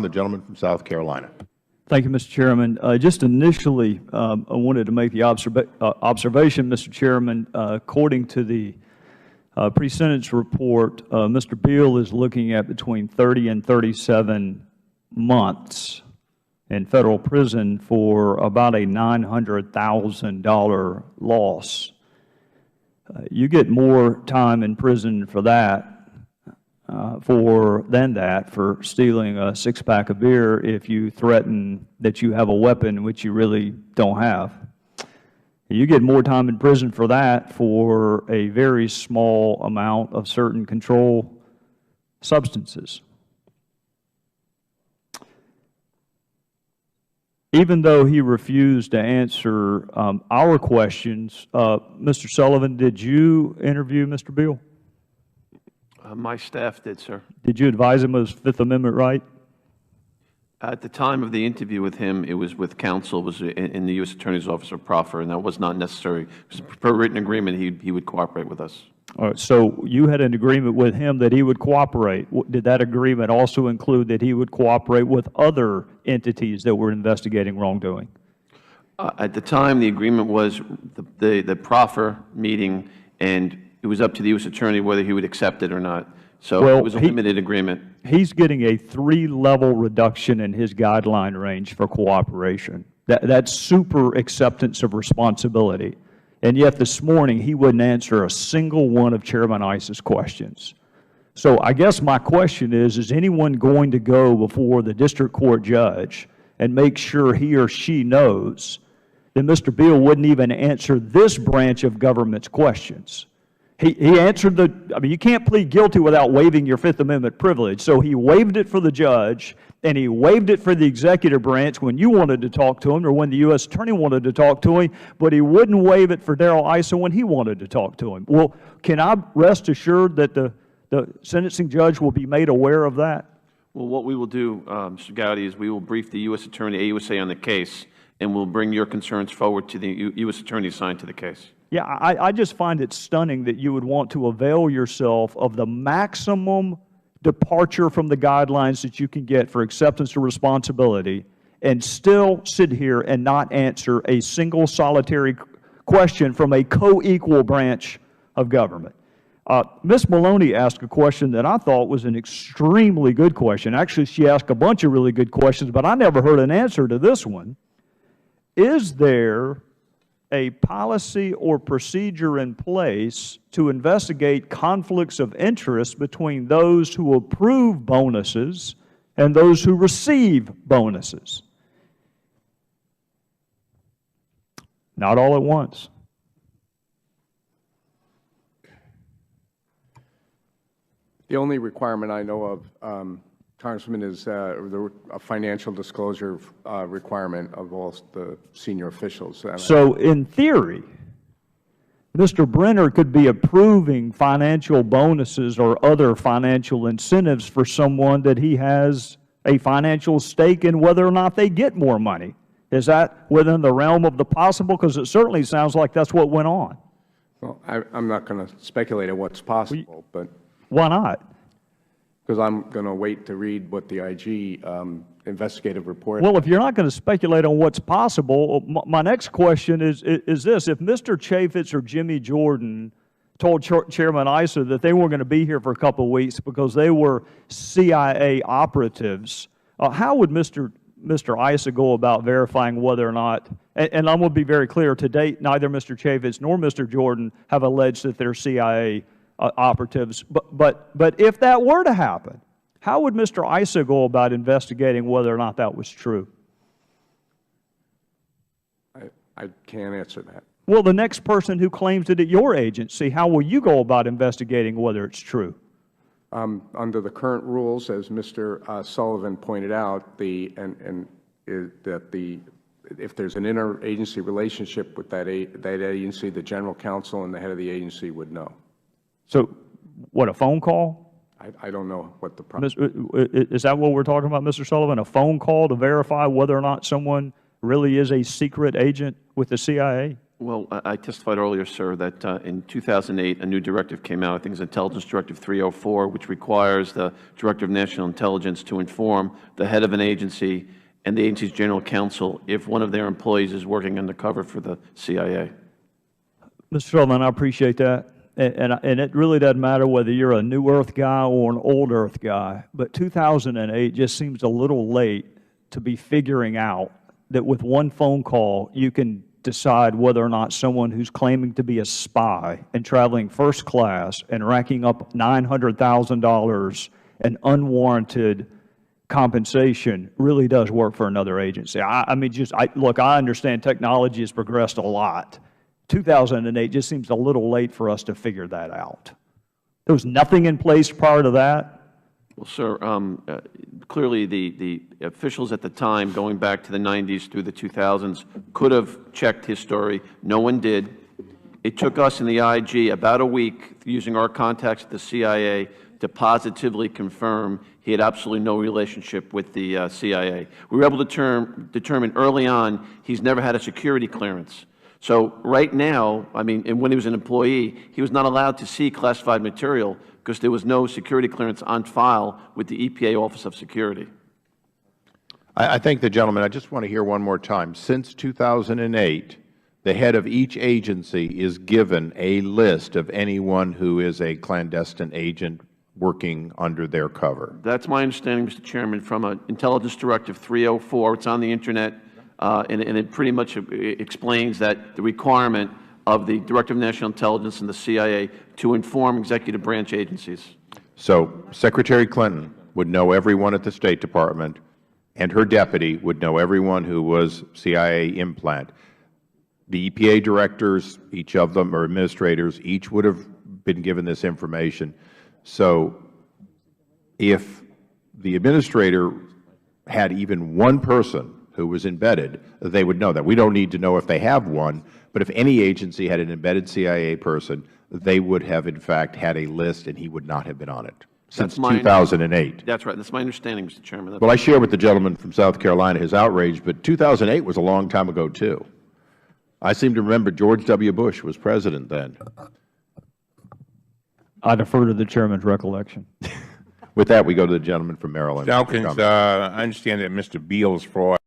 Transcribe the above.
The gentleman from South Carolina. Thank you, Mr. Chairman. Just initially, I wanted to make the observation, Mr. Chairman, according to the pre-sentence report, Mr. Beal is looking at between 30 and 37 months in Federal prison for about a $900,000 loss. You get more time in prison for that, than that for stealing a six-pack of beer if you threaten that you have a weapon which you really don't have. You get more time in prison for that for a very small amount of certain controlled substances. Even though he refused to answer our questions, Mr. Sullivan, did you interview Mr. Beal? My staff did, sir. Did you advise him of his Fifth Amendment right? At the time of the interview with him, it was with counsel, it was in the U.S. Attorney's Office of proffer, and that was not necessary. It was per written agreement, he would cooperate with us. All right, so you had an agreement with him that he would cooperate. Did that agreement also include that he would cooperate with other entities that were investigating wrongdoing? At the time, the agreement was the proffer meeting, and it was up to the U.S. Attorney whether he would accept it or not. So it was a limited agreement. He's getting a 3-level reduction in his guideline range for cooperation. That's super acceptance of responsibility. And yet this morning he wouldn't answer a single one of Chairman Iss's questions. So I guess my question is anyone going to go before the district court judge and make sure he or she knows that Mr. Beal wouldn't even answer this branch of government's questions? He answered I mean, you can't plead guilty without waiving your Fifth Amendment privilege. So he waived it for the judge, and he waived it for the executive branch when you wanted to talk to him or when the U.S. Attorney wanted to talk to him, but he wouldn't waive it for Darrell Issa when he wanted to talk to him. Well, can I rest assured that the sentencing judge will be made aware of that? Well, what we will do, Mr. Gowdy, is we will brief the U.S. Attorney, AUSA, on the case, and we'll bring your concerns forward to the U.S. Attorney assigned to the case. Yeah, I just find it stunning that you would want to avail yourself of the maximum departure from the guidelines that you can get for acceptance of responsibility and still sit here and not answer a single solitary question from a co-equal branch of government. Ms. Maloney asked a question that I thought was an extremely good question. Actually, she asked a bunch of really good questions, but I never heard an answer to this one. Is there a policy or procedure in place to investigate conflicts of interest between those who approve bonuses and those who receive bonuses? Not all at once. The only requirement I know of, Congressman, is a financial disclosure requirement of all the senior officials. So in theory, Mr. Brenner could be approving financial bonuses or other financial incentives for someone that he has a financial stake in whether or not they get more money. Is that within the realm of the possible? Because it certainly sounds like that's what went on. Well, I'm not going to speculate on what's possible, but... Why not? Because I'm going to wait to read what the IG investigative report. Well, if you're not going to speculate on what's possible, my next question is this. If Mr. Chaffetz or Jimmy Jordan told Chairman Issa that they weren't going to be here for a couple of weeks because they were CIA operatives, how would Mr. Issa go about verifying whether or not, and I'm going to be very clear, to date, neither Mr. Chaffetz nor Mr. Jordan have alleged that they're CIA operatives. But if that were to happen, how would Mr. Issa go about investigating whether or not that was true? I can't answer that. Well, the next person who claims it at your agency, how will you go about investigating whether it's true? Under the current rules, as Mr. Sullivan pointed out, if there's an interagency relationship with that agency, the general counsel and the head of the agency would know. So, what, a phone call? I don't know what the process is. That what we're talking about, Mr. Sullivan? A phone call to verify whether or not someone really is a secret agent with the CIA? Well, I testified earlier, sir, that in 2008, a new directive came out. I think it's Intelligence Directive 304, which requires the Director of National Intelligence to inform the head of an agency and the agency's general counsel if one of their employees is working undercover for the CIA. Mr. Sullivan, I appreciate that. And it really doesn't matter whether you're a new Earth guy or an old Earth guy, but 2008 just seems a little late to be figuring out that with one phone call you can decide whether or not someone who's claiming to be a spy and traveling first class and racking up $900,000 in unwarranted compensation really does work for another agency. I mean, look, I understand technology has progressed a lot. 2008 just seems a little late for us to figure that out. There was nothing in place prior to that? Well, sir, clearly the officials at the time, going back to the 90s through the 2000s, could have checked his story. No one did. It took us in the IG about a week, using our contacts at the CIA, to positively confirm he had absolutely no relationship with the CIA. We were able to determine early on he's never had a security clearance. So right now, I mean, and when he was an employee, he was not allowed to see classified material because there was no security clearance on file with the EPA Office of Security. I thank the gentleman. I just want to hear one more time. Since 2008, the head of each agency is given a list of anyone who is a clandestine agent working under their cover. That's my understanding, Mr. Chairman, from Intelligence Directive 304. It's on the Internet, and it pretty much explains that the requirement of the Director of National Intelligence and the CIA to inform executive branch agencies. So Secretary Clinton would know everyone at the State Department, and her deputy would know everyone who was CIA implant. The EPA directors, each of them, or administrators, each would have been given this information. So if the administrator had even one person who was embedded, they would know that. We don't need to know if they have one, but if any agency had an embedded CIA person, they would have, in fact, had a list, and he would not have been on it since 2008. That's right. That's my understanding, Mr. Chairman. Well, I share with the gentleman from South Carolina his outrage, but 2008 was a long time ago, too. I seem to remember George W. Bush was president then. I defer to the Chairman's recollection. With that, we go to the gentleman from Maryland. Dawkins, I understand that Mr. Beal's fraud